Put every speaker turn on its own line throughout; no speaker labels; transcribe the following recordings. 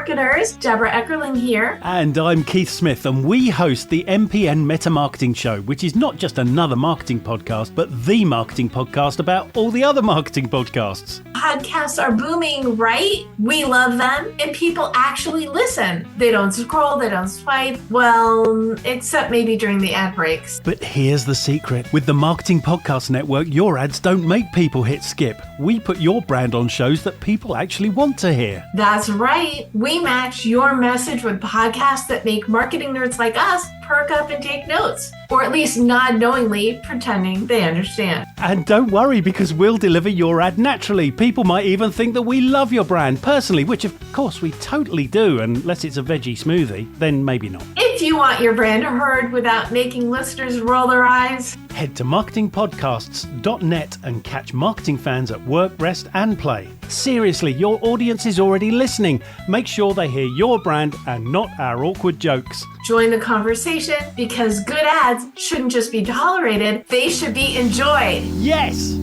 marketers. Deborah Eckerling here.
And I'm Keith Smith, and we host the MPN Meta Marketing Show, which is not just another marketing podcast, but the marketing podcast about all the other marketing podcasts.
Podcasts are booming, right? We love them, and people actually listen. They don't scroll, they don't swipe, well, except maybe during the ad breaks.
But here's the secret. With the Marketing Podcast Network, your ads don't make people hit skip. We put your brand on shows that people actually want to hear.
That's right. We match your message with podcasts that make marketing nerds like us perk up and take notes, or at least nod knowingly, pretending they understand.
And don't worry, because we'll deliver your ad naturally. People might even think that we love your brand personally, which of course we totally do, unless it's a veggie smoothie, then maybe not.
If you want your brand heard without making listeners roll their eyes,
head to marketingpodcasts.net and catch marketing fans at work, rest and play. Seriously, your audience is already listening. Make sure they hear your brand and not our awkward jokes.
Join the conversation, because good ads shouldn't just be tolerated, they should be enjoyed.
Yes!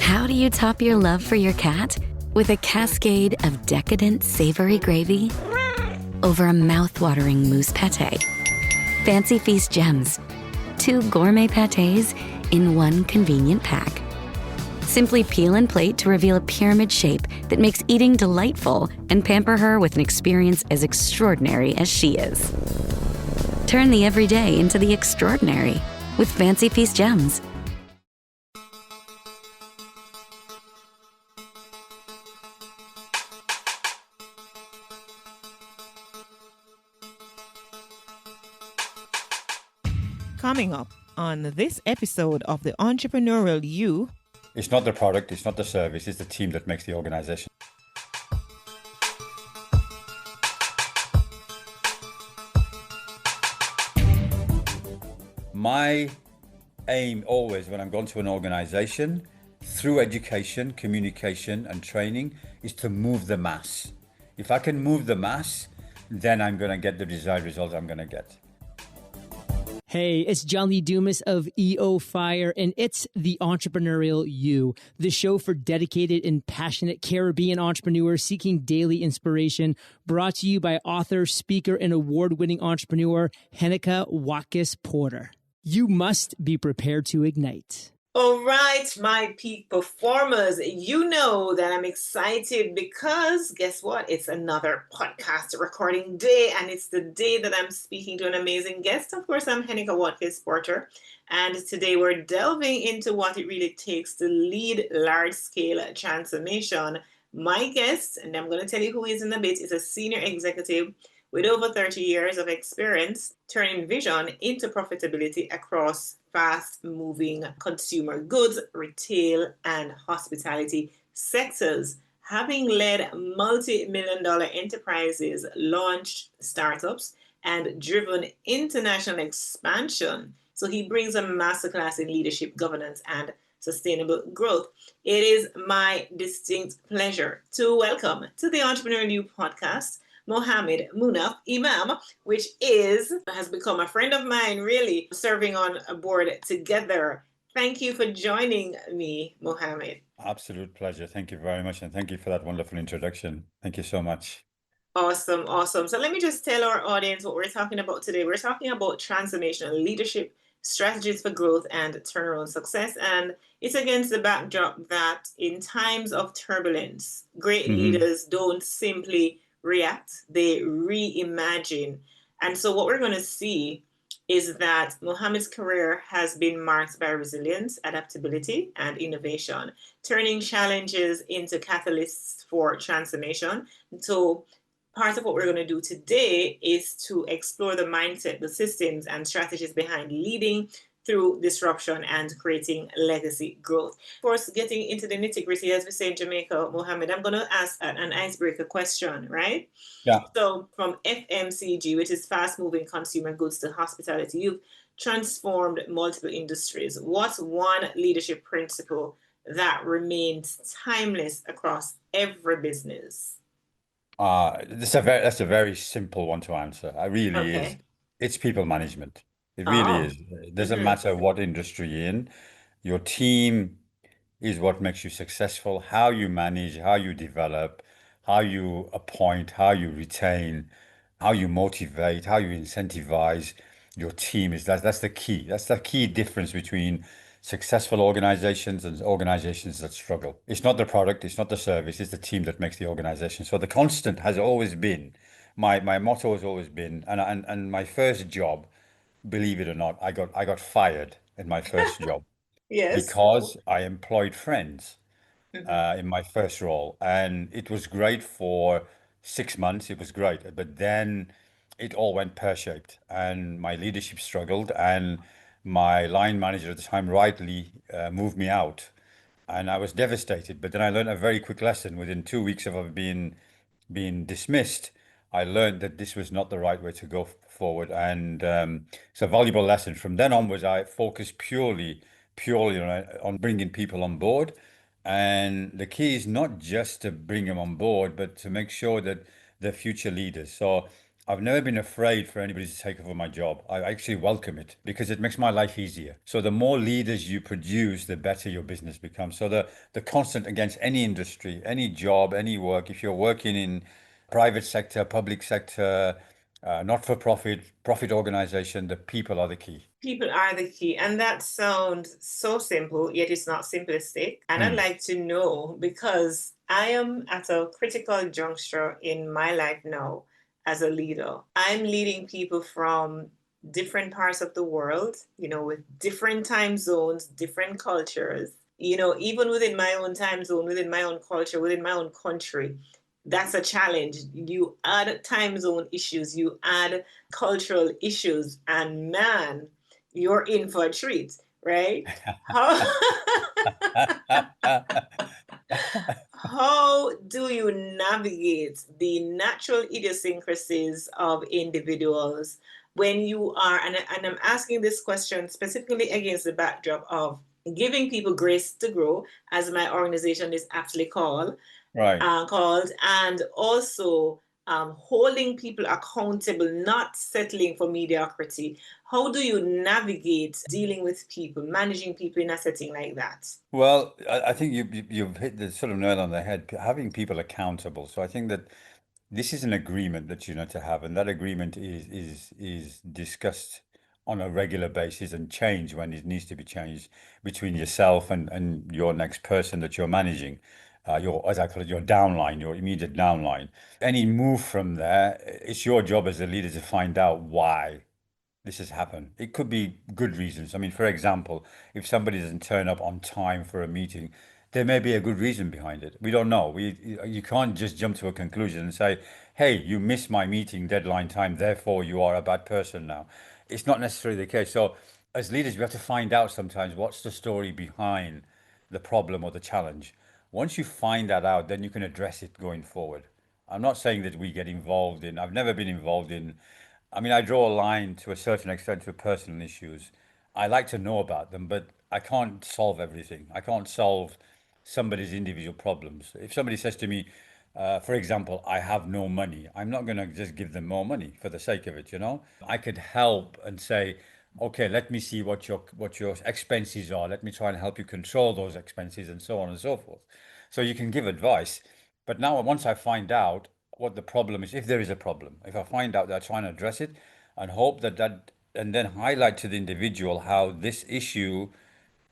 How do you top your love for your cat? With a cascade of decadent savory gravy over a mouth-watering mousse pâté. Fancy Feast gems. 2 gourmet pâtés in one convenient pack. Simply peel and plate to reveal a pyramid shape that makes eating delightful and pamper her with an experience as extraordinary as she is. Turn the everyday into the extraordinary with Fancy Feast gems.
Coming up on this episode of the Entrepreneurial You.
It's not the product, it's not the service, it's the team that makes the organization. My aim always when I'm going to an organization, through education, communication and training, is to move the mass. If I can move the mass, then I'm going to get the desired results I'm going to get.
Hey, it's John Lee Dumas of EO Fire, and it's the Entrepreneurial You, the show for dedicated and passionate Caribbean entrepreneurs seeking daily inspiration, brought to you by author, speaker, and award-winning entrepreneur Heneka Watkis-Porter. You must be prepared to ignite.
All right, my peak performers, you know that I'm excited because guess what? It's another podcast recording day, and it's the day that I'm speaking to an amazing guest. Of course, I'm Heneka Watkis-Porter, and today we're delving into what it really takes to lead large-scale transformation. My guest, and I'm going to tell you who he is in a bit, is a senior executive with over 30 years of experience turning vision into profitability across fast-moving consumer goods, retail, and hospitality sectors. Having led multi-million-dollar enterprises, launched startups, and driven international expansion. So he brings a masterclass in leadership, governance, and sustainable growth. It is my distinct pleasure to welcome to the Entrepreneurial You podcast, Muhammad Muna Imam, which has become a friend of mine, really, serving on a board together. Thank you for joining me, Mohamed.
Absolute pleasure. Thank you very much. And thank you for that wonderful introduction. Thank you so much.
Awesome. So let me just tell our audience what we're talking about today. We're talking about transformational leadership, strategies for growth, and turnaround success. And it's against the backdrop that in times of turbulence, great leaders don't simply react, they reimagine. And so what we're going to see is that Mohammed's career has been marked by resilience, adaptability, and innovation, turning challenges into catalysts for transformation. So part of what we're going to do today is to explore the mindset, the systems, and strategies behind leading through disruption and creating legacy growth. Of course, getting into the nitty-gritty, as we say in Jamaica, Mohamed, I'm going to ask an icebreaker question, right?
Yeah.
So from FMCG, which is fast-moving consumer goods, to hospitality, you've transformed multiple industries. What's one leadership principle that remains timeless across every business?
That's a very simple one to answer. It really is. It's people management. It really is. It doesn't matter what industry you're in. Your team is what makes you successful. How you manage, how you develop, how you appoint, how you retain, how you motivate, how you incentivize your team is that's the key. That's the key difference between successful organizations and organizations that struggle. It's not the product, it's not the service, it's the team that makes the organization. So the constant has always been, my motto has always been, and my first job, believe it or not, I got fired in my first job
Yes.
because I employed friends
Mhm.
in my first role, and it was great for 6 months. It was great, but then it all went pear-shaped, and my leadership struggled, and my line manager at the time rightly moved me out, and I was devastated. But then I learned a very quick lesson within 2 weeks of being dismissed. I learned that this was not the right way to go forward, and it's a valuable lesson. From then onwards, I focused purely on bringing people on board, and the key is not just to bring them on board, but to make sure that they're future leaders. So I've never been afraid for anybody to take over my job. I actually welcome it because it makes my life easier. So the more leaders you produce, the better your business becomes. So the constant against any industry, any job, any work, if you're working in private sector, public sector, not for profit organization, the people are the key.
People are the key. And that sounds so simple, yet it's not simplistic. And I'd
Mm.
like to know because I am at a critical juncture in my life now as a leader. I'm leading people from different parts of the world, with different time zones, different cultures, even within my own time zone, within my own culture, within my own country. That's a challenge. You add time zone issues, you add cultural issues, and man, you're in for a treat, right? How how do you navigate the natural idiosyncrasies of individuals when you are, and I'm asking this question specifically against the backdrop of giving people grace to grow, as my organization is aptly
Right.
called, and also holding people accountable, not settling for mediocrity. How do you navigate dealing with people, managing people in a setting like that?
Well, I think you've hit the sort of nail on the head, having people accountable. So I think that this is an agreement that you need to have, and that agreement is discussed on a regular basis and changed when it needs to be changed between yourself and your next person that you're managing, your, as I call it, your downline, your immediate downline. Any move from there, it's your job as a leader to find out why this has happened. It could be good reasons. I mean, for example, if somebody doesn't turn up on time for a meeting, there may be a good reason behind it. We don't know. You can't just jump to a conclusion and say, "Hey, you missed my meeting deadline time, therefore you are a bad person now." It's not necessarily the case. So, as leaders, we have to find out sometimes what's the story behind the problem or the challenge. Once you find that out, then you can address it going forward. I'm not saying that we get involved in, I've never been involved in, I mean, I draw a line to a certain extent to personal issues. I like to know about them, but I can't solve everything. I can't solve somebody's individual problems. If somebody says to me, for example, I have no money, I'm not going to just give them more money for the sake of it. I could help and say, okay, let me see what your expenses are. Let me try and help you control those expenses and so on and so forth. So you can give advice. But now, once I find out what the problem is, if there is a problem, if I find out, they're trying to address it and hope and then highlight to the individual how this issue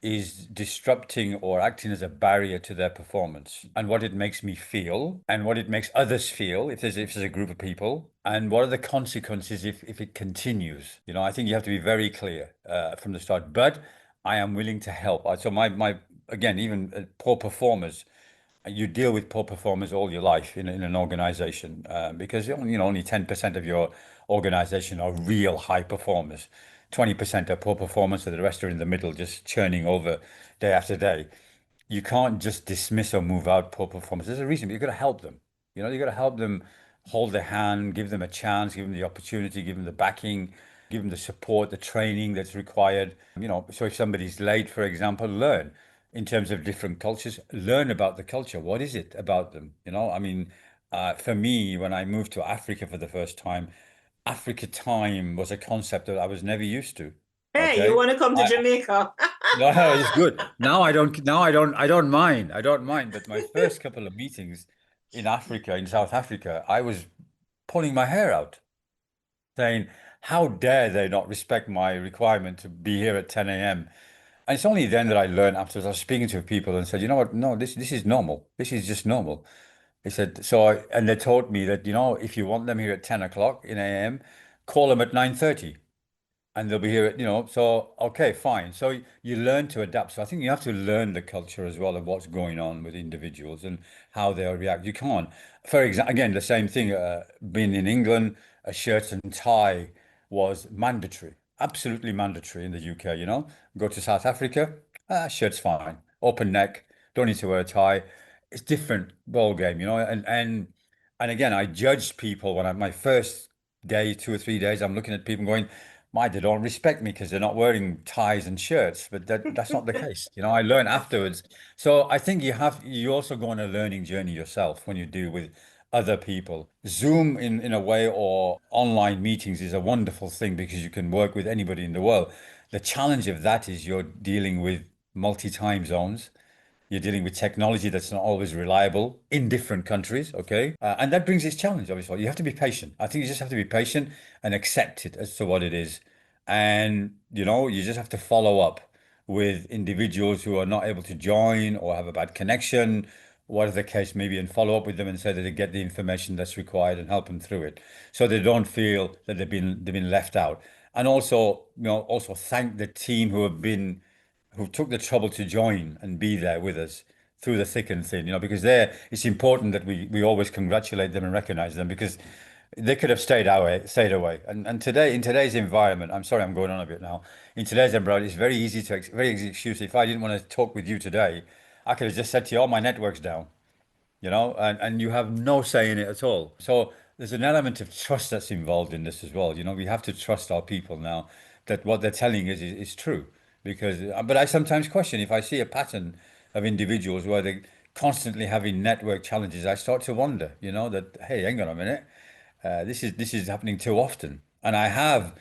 is disrupting or acting as a barrier to their performance, and what it makes me feel and what it makes others feel if there's a group of people, and what are the consequences if it continues. I think you have to be very clear from the start, but I am willing to help. So my again, even poor performers, you deal with poor performers all your life in an organization, because only 10% of your organization are real high performers. 20% are poor performers, and the rest are in the middle, just churning over day after day. You can't just dismiss or move out poor performers. There's a reason, but you've got to help them. You've got to help them, hold their hand, give them a chance, give them the opportunity, give them the backing, give them the support, the training that's required. So if somebody's late, for example, learn in terms of different cultures, learn about the culture. What is it about them? I mean, for me, when I moved to Africa for the first time, Africa time was a concept that I was never used to.
Hey, you
Okay.
want to come to
I,
Jamaica?
no, it's good. Now I don't mind. I don't mind. But my first couple of meetings, in Africa, in South Africa, I was pulling my hair out, saying, how dare they not respect my requirement to be here at 10 a.m. And it's only then that I learned afterwards. I was speaking to people and said, you know what? No, this is normal. This is just normal. They said, and they taught me that, if you want them here at 10 o'clock in a.m., call them at 9:30 and they'll be here at, so, okay, fine. So you learn to adapt. So I think you have to learn the culture as well of what's going on with individuals and how they'll react. You can't, for example, again, the same thing, being in England, a shirt and tie was mandatory, absolutely mandatory in the UK, Go to South Africa, shirt's fine, open neck, don't need to wear a tie. It's different ball game, and again, I judged people when my first day, 2 or 3 days, I'm looking at people going, my, they don't respect me because they're not wearing ties and shirts, but that's not the case. I learned afterwards. So I think you also go on a learning journey yourself when you deal with other people. Zoom in a way or online meetings is a wonderful thing because you can work with anybody in the world. The challenge of that is you're dealing with multi-time zones. You're dealing with technology that's not always reliable in different countries, okay? And that brings its challenge, obviously. You have to be patient. I think you just have to be patient and accept it as to what it is. And, you just have to follow up with individuals who are not able to join or have a bad connection, whatever the case may be, and follow up with them and say that they get the information that's required and help them through it so they don't feel that they've been left out. And also, also thank the team who took the trouble to join and be there with us through the thick and thin, because it's important that we always congratulate them and recognize them because they could have stayed away. And today, in today's environment, I'm sorry, I'm going on a bit now. In today's environment, it's very easy excuse. If I didn't want to talk with you today, I could have just said to you, oh, my network's down, and you have no say in it at all. So there's an element of trust that's involved in this as well. We have to trust our people now that what they're telling us is true. Because, but I sometimes question if I see a pattern of individuals where they're constantly having network challenges, I start to wonder, that, hey, hang on a minute, this is happening too often. And I have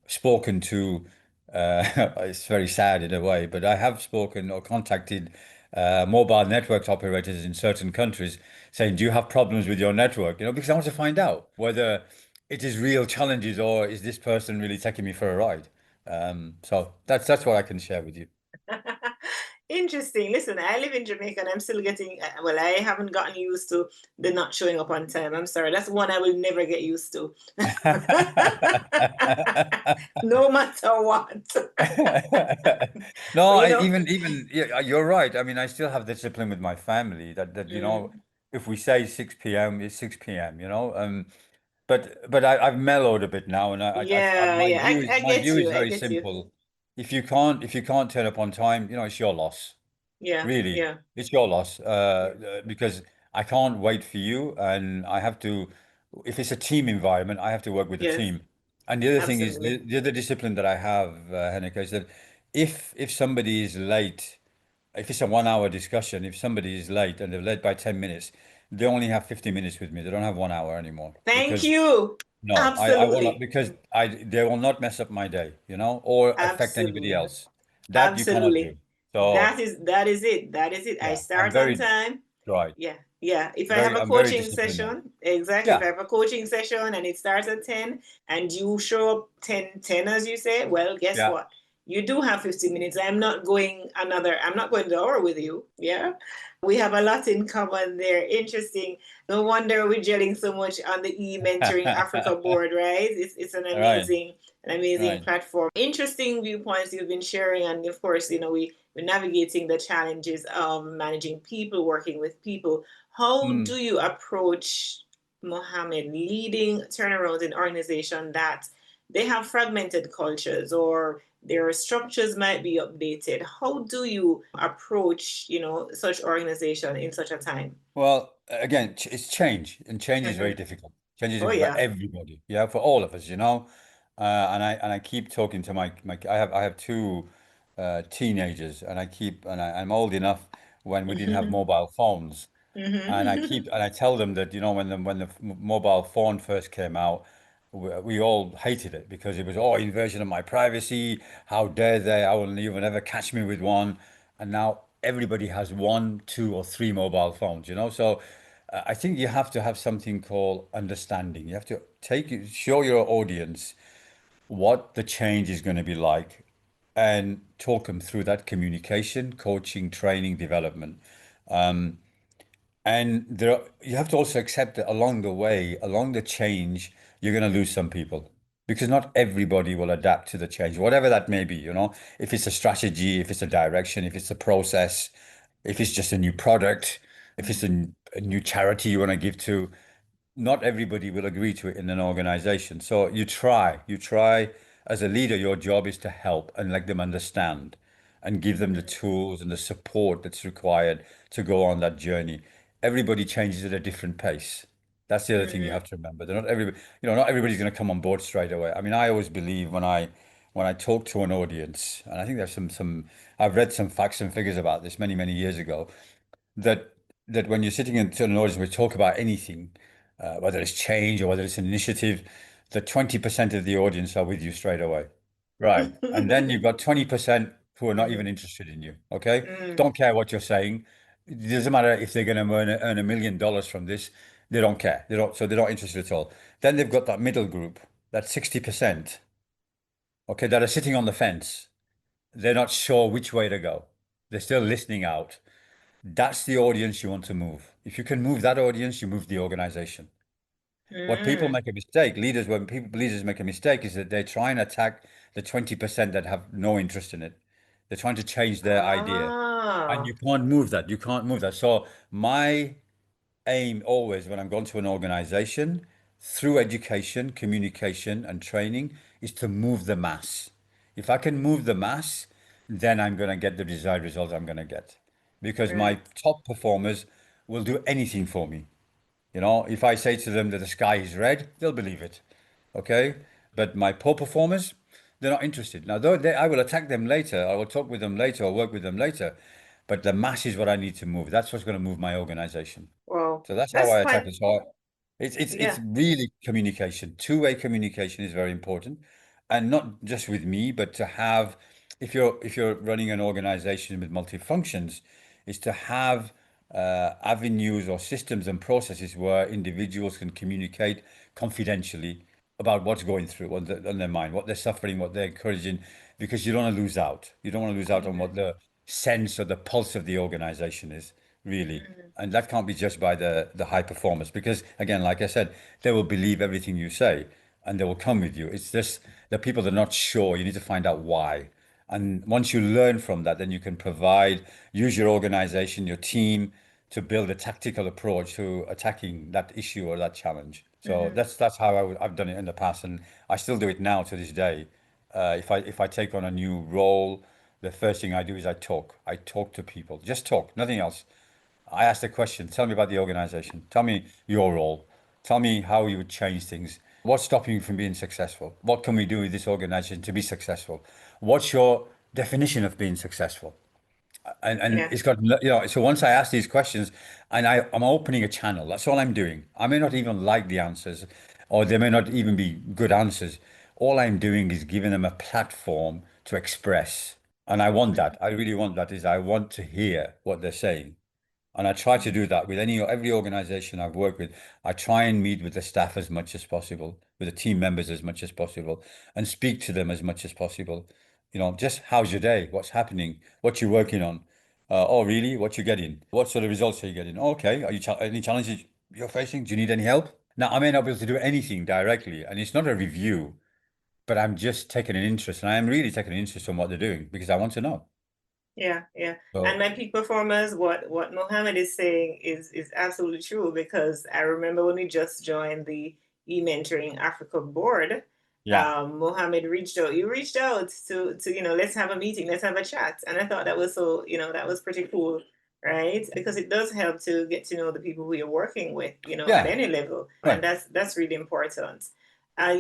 spoken to, it's very sad in a way, but I have spoken or contacted mobile network operators in certain countries saying, do you have problems with your network? Because I want to find out whether it is real challenges or is this person really taking me for a ride? So that's what I can share with you.
Interesting. Listen, I live in Jamaica and I'm still getting, well, I haven't gotten used to the not showing up on time. I'm sorry. That's one I will never get used to. No matter what.
No,
But,
even yeah, you're right. I mean, I still have discipline with my family that if we say 6 p.m., it's 6 p.m., But I've mellowed a bit now, and
yeah,
my
yeah,
view is
I
my
get
view is
you. I
very
get you.
simple. If you can't turn up on time, it's your loss.
Yeah,
Really,
yeah,
it's your loss.
yeah.
Because I can't wait for you, and I have to. If it's a team environment, I have to work with the
Yes,
team. And the other thing is
absolutely.
the other discipline that I have, Heneka, is that if somebody is late, if it's a 1 hour discussion, if somebody is late and they're late by 10 minutes, they only have 50 minutes with me. They don't have 1 hour anymore
Thank
because
you.
no, I will not
Absolutely.
because they will not mess up my day, or affect anybody
Absolutely.
else. That you cannot
Absolutely.
do. So
That is it. That is it. I
yeah, I'm
start on
very
time.
right.
Yeah. Yeah. If I have a
I'm very
coaching
disciplined now.
session, exactly. If I
Yeah,
have a coaching session and it starts at 10 and you show up 10 as you say, well, guess
yeah.
what? You do have 15 minutes. I'm not going the hour with you. Yeah. We have a lot in common there. Interesting. No wonder we're gelling so much on the e-mentoring Africa board, right? It's
Right,
an amazing
right.
platform. Interesting viewpoints you've been sharing. And of course, we're navigating the challenges of managing people, working with people. How
Mm.
do you approach, Mohammed, leading turnarounds in organization that they have fragmented cultures or their structures might be updated? How do you approach, such organization in such a time?
Well, again, it's change, and change is very
Mhm.
difficult. Change
Oh
is for
yeah.
everybody, yeah, for all of us, and I keep talking to my I have two teenagers, and I'm old enough when we didn't have
Mhm.
mobile phones. And
Mhm.
I tell them that when the mobile phone first came out, we all hated it because it was invasion of my privacy. How dare they? I will even ever catch me with one. And now everybody has one, two, or three mobile phones. So I think you have to have something called understanding. You have to show your audience what the change is going to be like and talk them through that communication, coaching, training, development. And you have to also accept that along the way, along the change, you're going to lose some people because not everybody will adapt to the change, whatever that may be, if it's a strategy, if it's a direction, if it's a process, if it's just a new product, if it's a new charity you want to give to, not everybody will agree to it in an organization. So you try as a leader, your job is to help and let them understand and give them the tools and the support that's required to go on that journey. Everybody changes at a different pace. That's the other thing you have to remember. They're not everybody, not everybody's going to come on board straight away. I mean, I always believe when I talk to an audience, and I think there's some I've read some facts and figures about this many, many years ago, that when you're sitting in an audience, we talk about anything, whether it's change or whether it's an initiative, that 20% of the audience are with you straight away. Right. And then you've got 20% who are not even interested in you. Okay. Don't care what you're saying. It doesn't matter if they're going to earn $1 million from this. They don't care. So they're not interested at all. Then they've got that middle group, that 60%, okay, that are sitting on the fence. They're not sure which way to go. They're still listening out. That's the audience you want to move. If you can move that audience, you move the organization. What people make a mistake, leaders make a mistake is that they try and attack the 20% that have no interest in it. They're trying to change their idea. And
Ah.
you can't move that. You can't move that. So my aim always when I'm going to an organization through education, communication, and training is to move the mass. If I can move the mass, then I'm going to get the desired result I'm going to get. Because my top performers will do anything for me. If I say to them that the sky is red, they'll believe it. Okay. But my poor performers, they're not interested. Now, though I will attack them later, I will talk with them later or work with them later. But the mass is what I need to move. That's what's going to move my organization.
Well,
So that's how
that's
I attack
quite,
it. So it's
yeah.
really communication. Two-way communication is very important, and not just with me, but to have, if you're running an organization with multi-functions, is to have avenues or systems and processes where individuals can communicate confidentially about what's going through on their mind, what they're suffering, what they're encouraging, because you don't want to lose out. You don't want to lose out on what the sense or the pulse of the organization is, really. And that can't be judged by the high performers, because again, like I said, they will believe everything you say and they will come with you. It's just the people that are not sure, you need to find out why. And once you learn from that, then you can use your organization, your team to build a tactical approach to attacking that issue or that challenge. So that's how I've done it in the past, and I still do it now to this day. If I take on a new role, the first thing I do is I talk. I talk to people, just talk, nothing else. I ask the question, tell me about the organization. Tell me your role. Tell me how you would change things. What's stopping you from being successful? What can we do with this organization to be successful? What's your definition of being successful? And
Yeah.
it's got, so once I ask these questions and I'm opening a channel, that's all I'm doing. I may not even like the answers, or they may not even be good answers. All I'm doing is giving them a platform to express. And I want that. I really want that. Is I want to hear what they're saying. And I try to do that with every organization I've worked with. I try and meet with the staff as much as possible, with the team members as much as possible, and speak to them as much as possible. Just how's your day? What's happening? What you working on? Oh, really? What you getting? What sort of results are you getting? Okay. Are you any challenges you're facing? Do you need any help? Now, I may not be able to do anything directly, and it's not a review, but I'm just taking an interest, and I am really taking an interest in what they're doing because I want to know.
Yeah, yeah. And
So,
my peak performers, what Mohammed is saying is absolutely true, because I remember when we just joined the e-mentoring Africa board,
yeah,
Mohammed reached out. You reached out to let's have a meeting, let's have a chat. And I thought that was so, that was pretty cool, right? Because it does help to get to know the people who you're working with, at
yeah,
any level. And
right.
that's really important.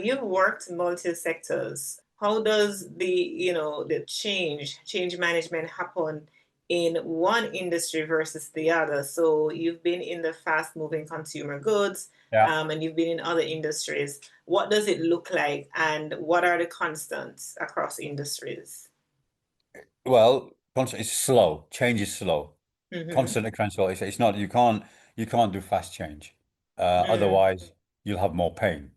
You've worked multi-sectors. How does the change management happen in one industry versus the other? So you've been in the fast-moving consumer goods,
Yeah.
and you've been in other industries. What does it look like, and what are the constants across industries?
Well, constant it's slow. Change is slow.
Mm-hmm.
Constant and constant. It's not. You can't. You can't do fast change.
Mm,
Otherwise, you'll have more pain.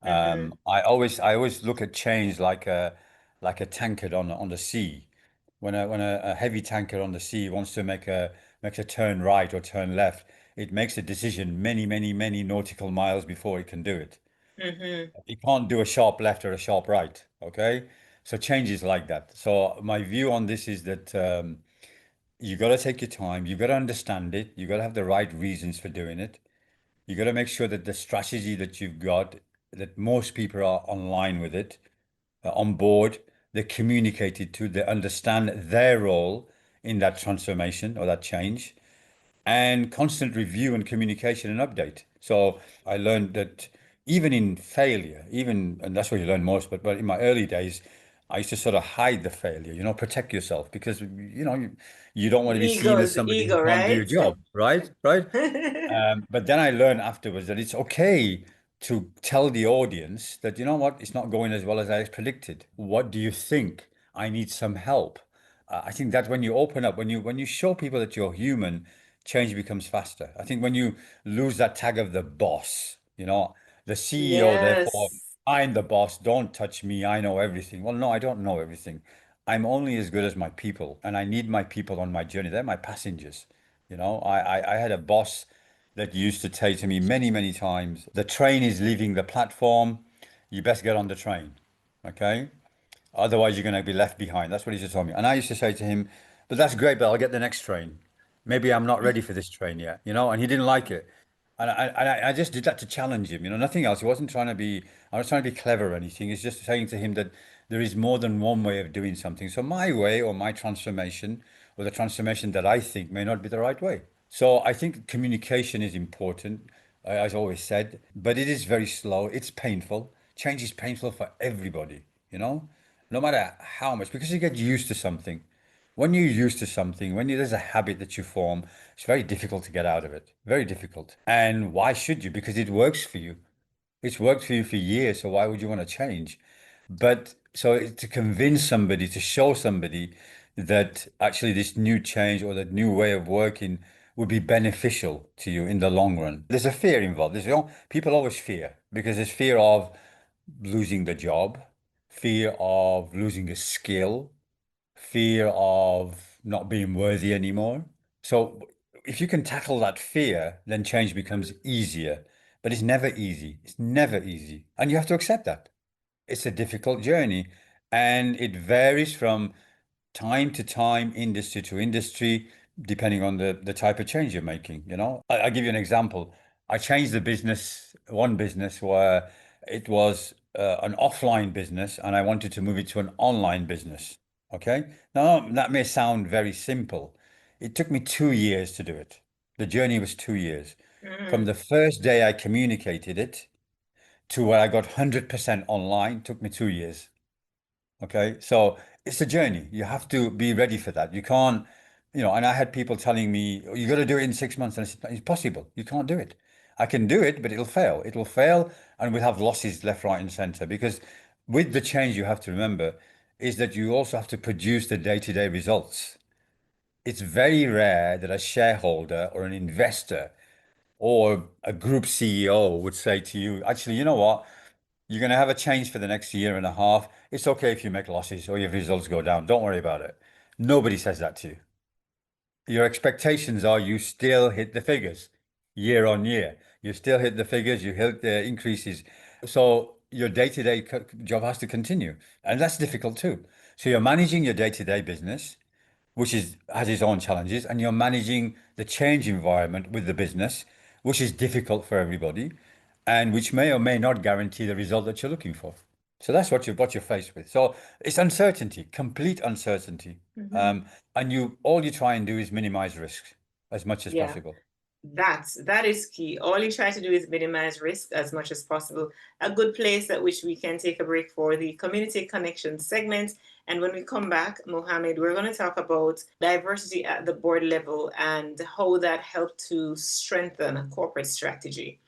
mm-hmm.
I always look at change like a tanker on the sea. When a heavy tanker on the sea wants to makes a turn right or turn left, it makes a decision many nautical miles before it can do it.
Mm-hmm.
It can't do a sharp left or a sharp right. Okay, so change is like that. So my view on this is that you got to take your time. You got to understand it. You got to have the right reasons for doing it. You got to make sure that the strategy that you've got, that most people are online with it, on board, they communicate it to, they understand their role in that transformation or that change, and constant review and communication and update. So I learned that even in failure, even, and that's where you learn most, but in my early days, I used to sort of hide the failure, protect yourself because, you don't want to be seen as
Ego's
somebody who
ego,
can't do your
right?
job, right? Right. But then I learned afterwards that it's okay to tell the audience that, you know what, it's not going as well as I predicted. What do you think? I need some help. I think that when you open up, when you show people that you're human, change becomes faster. I think when you lose that tag of the boss, the CEO, therefore,
Yes.
I'm the boss, don't touch me, I know everything. Well, no, I don't know everything. I'm only as good as my people, and I need my people on my journey. They're my passengers. I had a boss that used to say to me many times, the train is leaving the platform, you best get on the train. Okay? Otherwise, you're going to be left behind. That's what he used to tell me. And I used to say to him, but that's great, but I'll get the next train. Maybe I'm not ready for this train yet, and he didn't like it. And I just did that to challenge him, nothing else. He wasn't trying to be, I was trying to be clever or anything. It's just saying to him that there is more than one way of doing something. So my way or my transformation or the transformation that I think may not be the right way. So I think communication is important, as I always said, but it is very slow. It's painful. Change is painful for everybody, no matter how much, because you get used to something. When you're used to something, there's a habit that you form, it's very difficult to get out of it. Very difficult. And why should you? Because it works for you. It's worked for you for years, so why would you want to change? But so to convince somebody, to show somebody that actually this new change or that new way of working would be beneficial to you in the long run. There's a fear involved. People always fear because there's fear of losing the job, fear of losing a skill, fear of not being worthy anymore. So if you can tackle that fear, then change becomes easier. But it's never easy. It's never easy. And you have to accept that. It's a difficult journey. And it varies from time to time, industry to industry, depending on the type of change you're making. I'll give you an example. I changed the business, one business where it was an offline business, and I wanted to move it to an online business. Okay. Now, that may sound very simple. It took me 2 years to do it. The journey was 2 years. From
Mm,
the first day I communicated it to where I got 100% online took me 2 years. Okay. So it's a journey. You have to be ready for that. You can't, and I had people telling me, "Oh, you got to do it in 6 months." And it's possible. You can't do it. I can do it, but it'll fail. It will fail and we'll have losses left, right, and center. Because with the change, you have to remember is that you also have to produce the day-to-day results. It's very rare that a shareholder or an investor or a group CEO would say to you, actually, you know what? You're going to have a change for the next year and a half. It's okay if you make losses or your results go down. Don't worry about it. Nobody says that to you. Your expectations are you still hit the figures year on year. You still hit the figures, you hit the increases. So your day-to-day job has to continue. And that's difficult too. So you're managing your day-to-day business, which has its own challenges, and you're managing the change environment with the business, which is difficult for everybody, and which may or may not guarantee the result that you're looking for. So that's what you're faced with. So it's uncertainty, complete uncertainty,
mhm.
um, and all you try and do is minimize risks as much as
Yeah.
possible.
That is key. All you try to do is minimize risk as much as possible. A good place at which we can take a break for the community connection segment. And when we come back, Mohammed, we're going to talk about diversity at the board level and how that helped to strengthen a corporate strategy.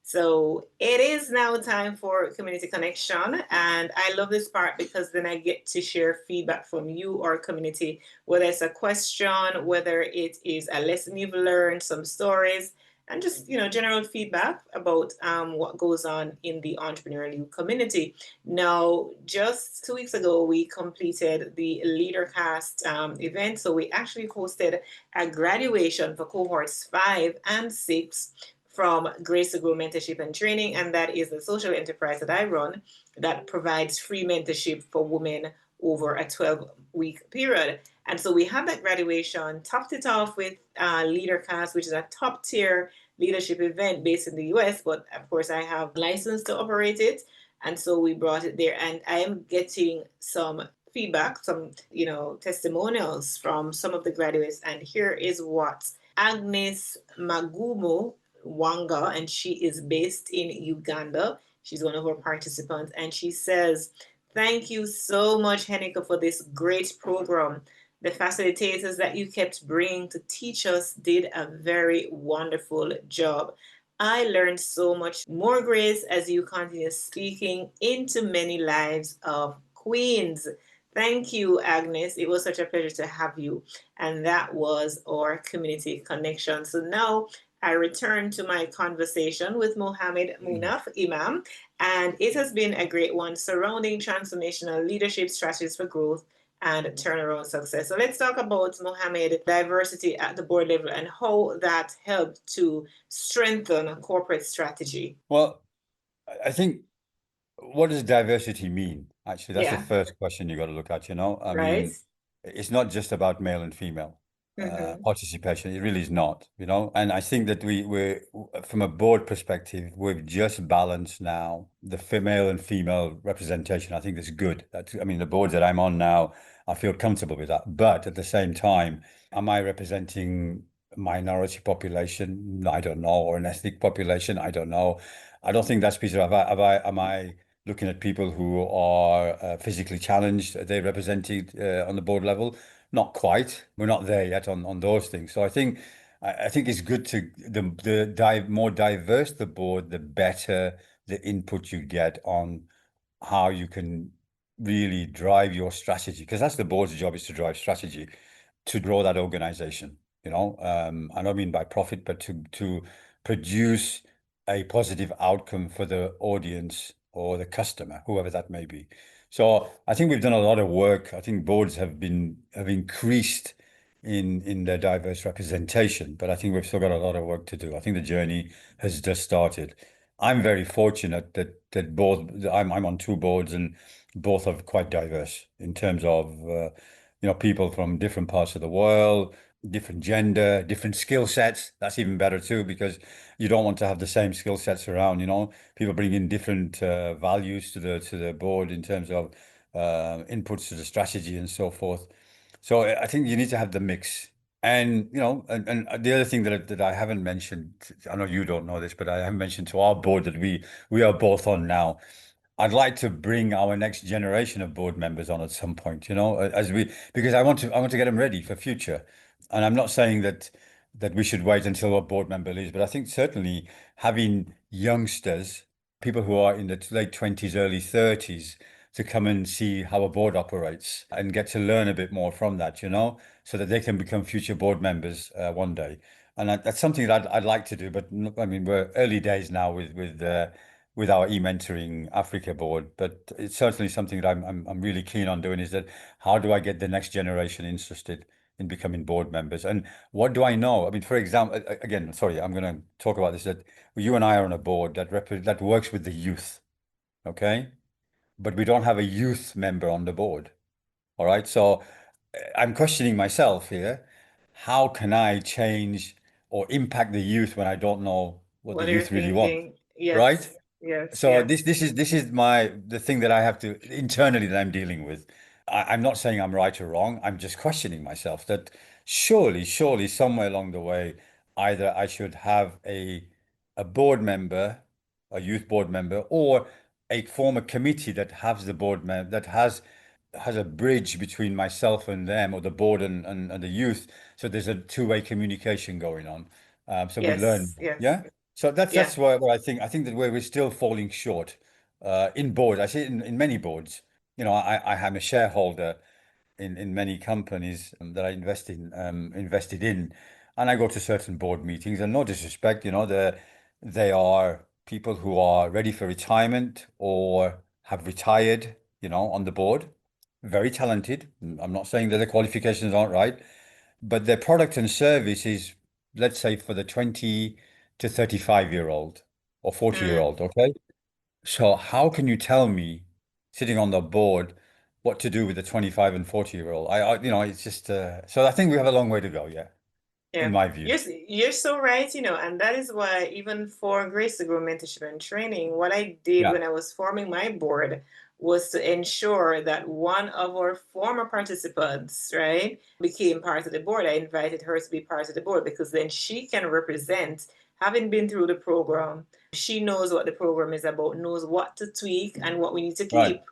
So it is now time for community connection. And I love this part because then I get to share feedback from you, our community, whether it's a question, whether it is a lesson you've learned, some stories. and just general feedback about what goes on in the Entrepreneurial You community. Now, just 2 weeks ago, we completed the LeaderCast event. So we actually hosted a graduation for cohorts 5 and 6 from Grace to Grow Mentorship and Training, and that is the social enterprise that I run that provides free mentorship for women over a 12-week period. And so we had that graduation, topped it off with LeaderCast, which is a top tier leadership event based in the US, but of course I have license to operate it. And so we brought it there, and I am getting some feedback, some testimonials from some of the graduates. And here is what Agnes Magumo Wanga, and she is based in Uganda. She's one of our participants, and she says, "Thank you so much, Heneka, for this great program. The facilitators that you kept bringing to teach us did a very wonderful job. I learned so much more, Grace, as you continue speaking into many lives of queens." Thank you, Agnes. It was such a pleasure to have you. And that was our community connection. So now I return to my conversation with Muhammad Muna Imam, and it has been a great one surrounding transformational leadership strategies for growth and turnaround success. So let's talk about, Mohamed, diversity at the board level and how that helped to strengthen corporate strategy.
Well, I think, what does diversity mean? Actually, that's the
Yeah,
first question you got to look at, I
right?
mean, it's not just about male and female participation. It really is not, And I think that we're, from a board perspective, we've just balanced now the female and female representation. I think that's good. The boards that I'm on now, I feel comfortable with that. But at the same time, am I representing minority population? I don't know. Or an ethnic population? I don't know. I don't think that's piece of, am I looking at people who are physically challenged? Are they represented on the board level? Not quite. We're not there yet on those things. So I think it's good to the more diverse the board, the better the input you get on how you can really drive your strategy, because that's the board's job, is to drive strategy to grow that organization. I don't mean by profit, but to produce a positive outcome for the audience or the customer, whoever that may be. So I think we've done a lot of work. I think boards have increased in their diverse representation, but I think we've still got a lot of work to do. I think the journey has just started. I'm very fortunate that both I'm on 2 boards, and both are quite diverse in terms of people from different parts of the world, different gender, different skill sets. That's even better too, because you don't want to have the same skill sets around. People bring in different values to the board in terms of inputs to the strategy and so forth. So I think you need to have the mix. And and the other thing that I haven't mentioned, I know you don't know this, but I haven't mentioned to our board that we are both on now. I'd like to bring our next generation of board members on at some point, because I want to get them ready for future. And I'm not saying that we should wait until a board member leaves, but I think certainly having youngsters, people who are in the late 20s, early 30s, to come and see how a board operates and get to learn a bit more from that, so that they can become future board members one day. And that's something that I'd like to do. But we're early days now with our e-mentoring Africa board, but it's certainly something that I'm really keen on doing, is that how do I get the next generation interested in becoming board members? And what do I know? For example, again, sorry, I'm going to talk about this, that you and I are on a board that works with the youth, okay? But we don't have a youth member on the board. All right. So I'm questioning myself here. How can I change or impact the youth when I don't know what the
What are you
youth really want?
thinking? Yes,
Right?
yes,
So
yes.
this is the thing that I have to internally, that I'm dealing with. I'm not saying I'm right or wrong. I'm just questioning myself that surely somewhere along the way, either I should have a board member, a youth board member, or form a committee that has the board member, that has a bridge between myself and them, or the board and the youth. So there's a two-way communication going on. So we learn.
Yes, yes.
Yeah. So that's
Yeah.
that's what I think. I think that we're still falling short in boards. I see it in many boards. I am a shareholder in many companies that I invested in. And I go to certain board meetings, and no disrespect, they are people who are ready for retirement or have retired, on the board. Very talented. I'm not saying that the qualifications aren't right, but their product and service is, let's say, for the 20 to 35-year-old or 40-year-old, okay? So how can you tell me, sitting on the board, what to do with the 25 and 40-year-old? It's just so I think we have a long way to go, yeah, in
Yeah,
my view.
you're so right, and that is why even for Grace to Grow Mentorship and Training, what I did
Yeah,
when I was forming my board was to ensure that one of our former participants, right, became part of the board. I invited her to be part of the board because then she can represent, having been through the program, she knows what the program is about, knows what to tweak and what we need to
right,
keep.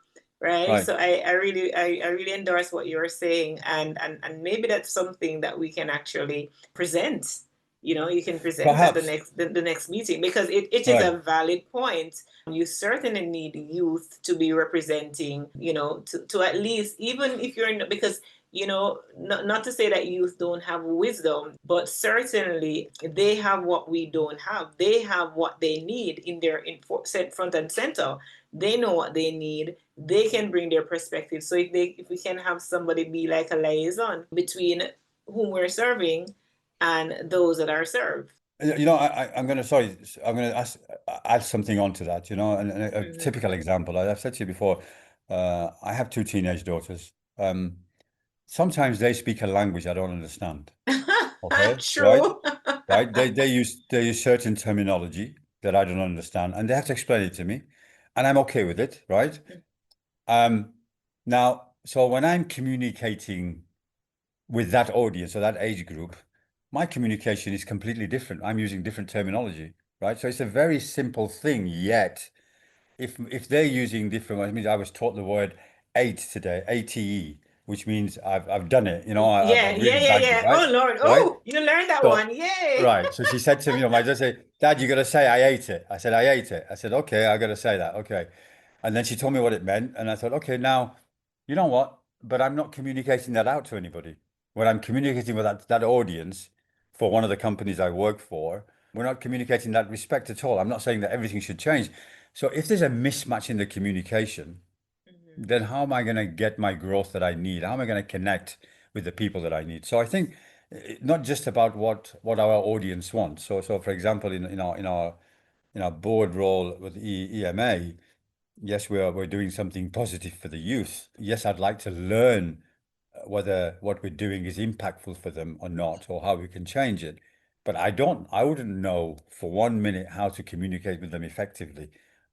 Right.
right.
So I really endorse what you're saying. And maybe that's something that we can actually present. You can present at the
Perhaps,
next meeting because it is
right.
a valid point. You certainly need youth to be representing, to at least, even if you're in, because not to say that youth don't have wisdom, but certainly they have what we don't have. They have what they need in their front and center. They know what they need. They can bring their perspective. So if we can have somebody be like a liaison between whom we're serving and those that are served.
I'm going to, sorry, I'm going to add something onto that, and a
Mhm.
typical example. I've said to you before, I have two teenage daughters. Sometimes they speak a language I don't understand. Okay, right?
True.
Right? They use certain terminology that I don't understand, and they have to explain it to me, and I'm okay with it, right? Um, Now, so when I'm communicating with that audience or that age group, my communication is completely different. I'm using different terminology, right? So it's a very simple thing, yet if they're using different, I mean, I was taught the word eight today, ATE, which means I've done it,
Yeah,
I've
yeah,
really
yeah,
bagged it,
yeah.
right?
Oh Lord.
Right?
Oh, you learned that
So,
one. Yay.
right. So she said to me, my dad said, Dad, you got to say I ate it. I said, I ate it. I said, okay, I got to say that. Okay. And then she told me what it meant. And I thought, okay, now, you know what? But I'm not communicating that out to anybody. When I'm communicating with that audience for one of the companies I work for, we're not communicating that respect at all. I'm not saying that everything should change. So if there's a mismatch in the communication,
Mhm.
then how am I going to get my growth that I need? How am I going to connect with the people that I need? So I think not just about what our audience wants. So for example, in our board role with EMA, yes, we're doing something positive for the youth. Yes, I'd like to learn whether what we're doing is impactful for them or not, or how we can change it. But I wouldn't know for 1 minute how to communicate with them effectively.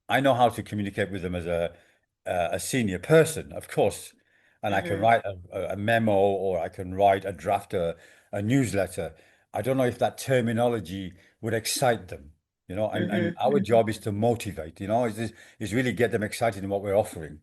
I know how to communicate with them as a senior person, of course, and I can
Mhm.
write a memo or I can write a draft, a newsletter. I don't know if that terminology would excite them, and
Mhm.
our job is to motivate, is really get them excited in what we're offering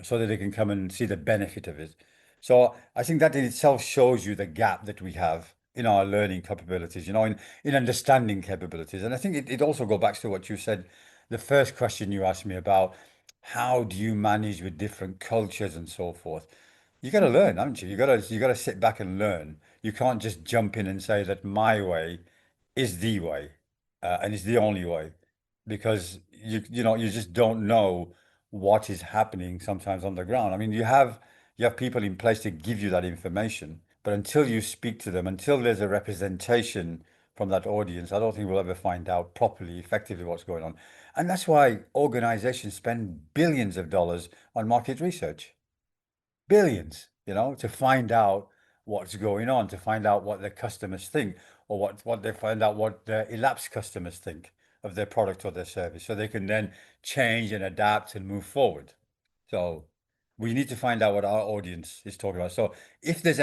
so that they can come and see the benefit of it. So I think that in itself shows you the gap that we have in our learning capabilities, in understanding capabilities. And I think it also goes back to what you said, the first question you asked me about how do you manage with different cultures and so forth. You got to learn, haven't you? You got to sit back and learn. You can't just jump in and say that my way is the way, and it's the only way, because you just don't know what is happening sometimes on the ground. I mean, you have people in place to give you that information, but until you speak to them, until there's a representation from that audience, I don't think we'll ever find out properly, effectively what's going on. And that's why organizations spend billions of dollars on market research, billions, to find out what's going on, to find out what their customers think, or what they find out what their elapsed customers think of their product or their service, so they can then change and adapt and move forward. So we need to find out what our audience is talking about. So if there's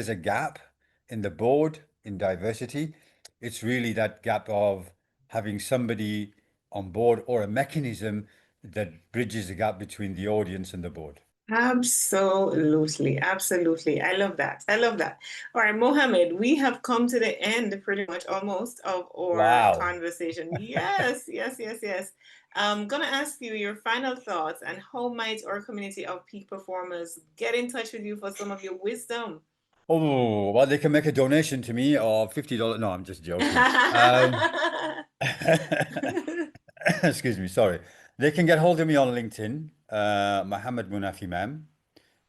a gap in the board in diversity, it's really that gap of having somebody on board or a mechanism that bridges the gap between the audience and the board.
Absolutely. Absolutely. I love that. I love that. All right, Mohammed, we have come to the end pretty much almost of our
Wow.
conversation. Yes, yes, yes, yes. I'm going to ask you your final thoughts and how might our community of peak performers get in touch with you for some of your wisdom?
Oh, well, they can make a donation to me of $50. No, I'm just joking. Excuse me, sorry. They can get hold of me on LinkedIn, Muhammad Muna Imam.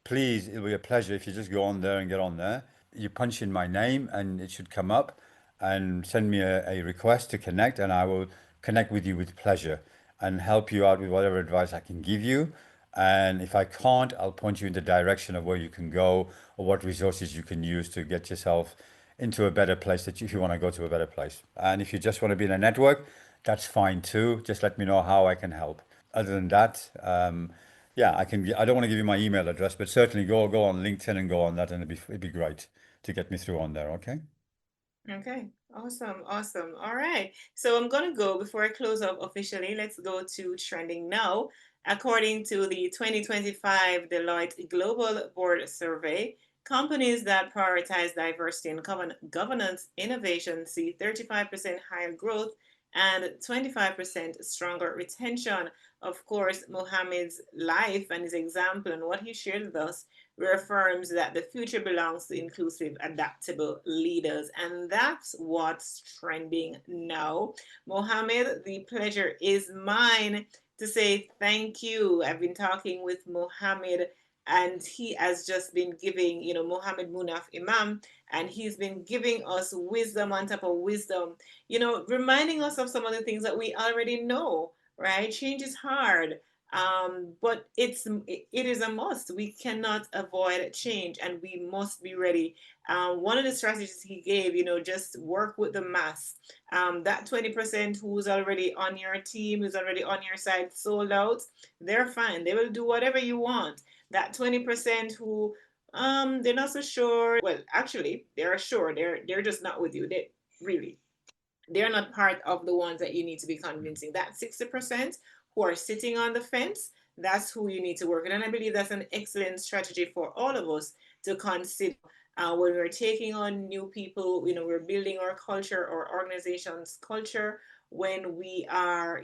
Please, it'll be a pleasure if you just go on there and get on there. You punch in my name and it should come up, and send me a request to connect, and I will connect with you with pleasure and help you out with whatever advice I can give you. And if I can't, I'll point you in the direction of where you can go or what resources you can use to get yourself into a better place if you want to go to a better place. And if you just want to be in a network, that's fine too. Just let me know how I can help. Other than that, yeah, I can. I don't want to give you my email address, but certainly go on LinkedIn and go on that, and it'd be great to get me through on there. Okay.
Okay, awesome, awesome. All right. So I'm going to go before I close up officially. Let's go to trending now. According to the 2025 Deloitte Global Board Survey, companies that prioritize diversity and governance innovation see 35% higher growth and 25% stronger retention. Of course, Mohammed's life and his example and what he shared with us reaffirms that the future belongs to inclusive, adaptable leaders. And that's what's trending now. Mohamed, the pleasure is mine to say thank you. I've been talking with Mohamed, and he has just been giving, Muhammad Muna Imam, and he's been giving us wisdom on top of wisdom, reminding us of some of the things that we already know, right? Change is hard. But it is a must. We cannot avoid change, and we must be ready. One of the strategies he gave, just work with the mass. That 20% who's already on your team, who's already on your side, sold out, they're fine. They will do whatever you want. That 20% who they're not so sure. Well, actually, they're sure. They're just not with you. They're not part of the ones that you need to be convincing. That 60% who are sitting on the fence, that's who you need to work with. And I believe that's an excellent strategy for all of us to consider when we're taking on new people, we're building our culture, our organization's culture, when we are,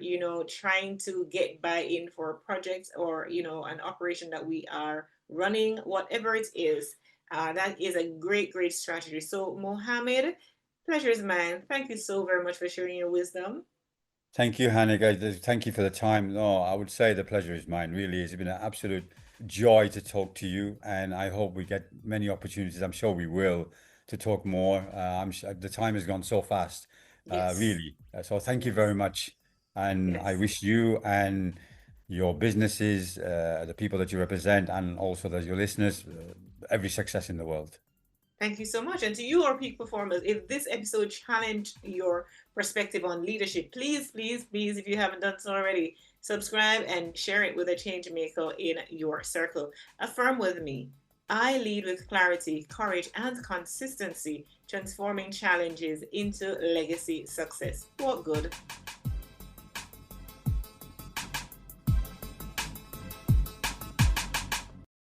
trying to get buy-in for projects or, an operation that we are running, whatever it is. That is a great, great strategy. So, Mohamed, pleasure is mine. Thank you so very much for sharing your wisdom.
Thank you, Heneka. Thank you for the time. No, I would say the pleasure is mine. Really, it's been an absolute joy to talk to you, and I hope we get many opportunities. I'm sure we will to talk more. The time has gone so fast,
Yes.
really. So thank you very much, and I
Yes.
wish you and your businesses, the people that you represent, and also your listeners, every success in the world.
Thank you so much. And to you, our peak performers, if this episode challenged your perspective on leadership, please, please, please, if you haven't done so already, subscribe and share it with a change maker in your circle. Affirm with me. I lead with clarity, courage, and consistency, transforming challenges into legacy success. What good?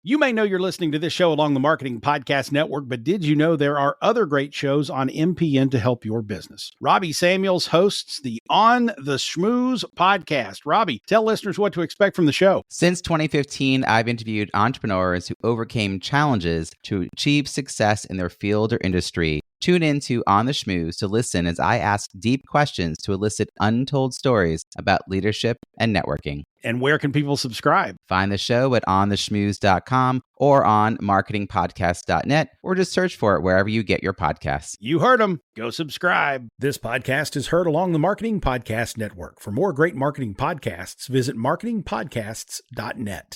You may know you're listening to this show along the Marketing Podcast Network, but did you know there are other great shows on MPN to help your business? Robbie Samuels hosts the On the Schmooze podcast. Robbie, tell listeners what to expect from the show.
Since 2015, I've interviewed entrepreneurs who overcame challenges to achieve success in their field or industry. Tune in to On the Schmooze to listen as I ask deep questions to elicit untold stories about leadership and networking.
And where can people subscribe?
Find the show at ontheschmooze.com or on marketingpodcast.net, or just search for it wherever you get your podcasts.
You heard them. Go subscribe. This podcast is heard along the Marketing Podcast Network. For more great marketing podcasts, visit marketingpodcasts.net.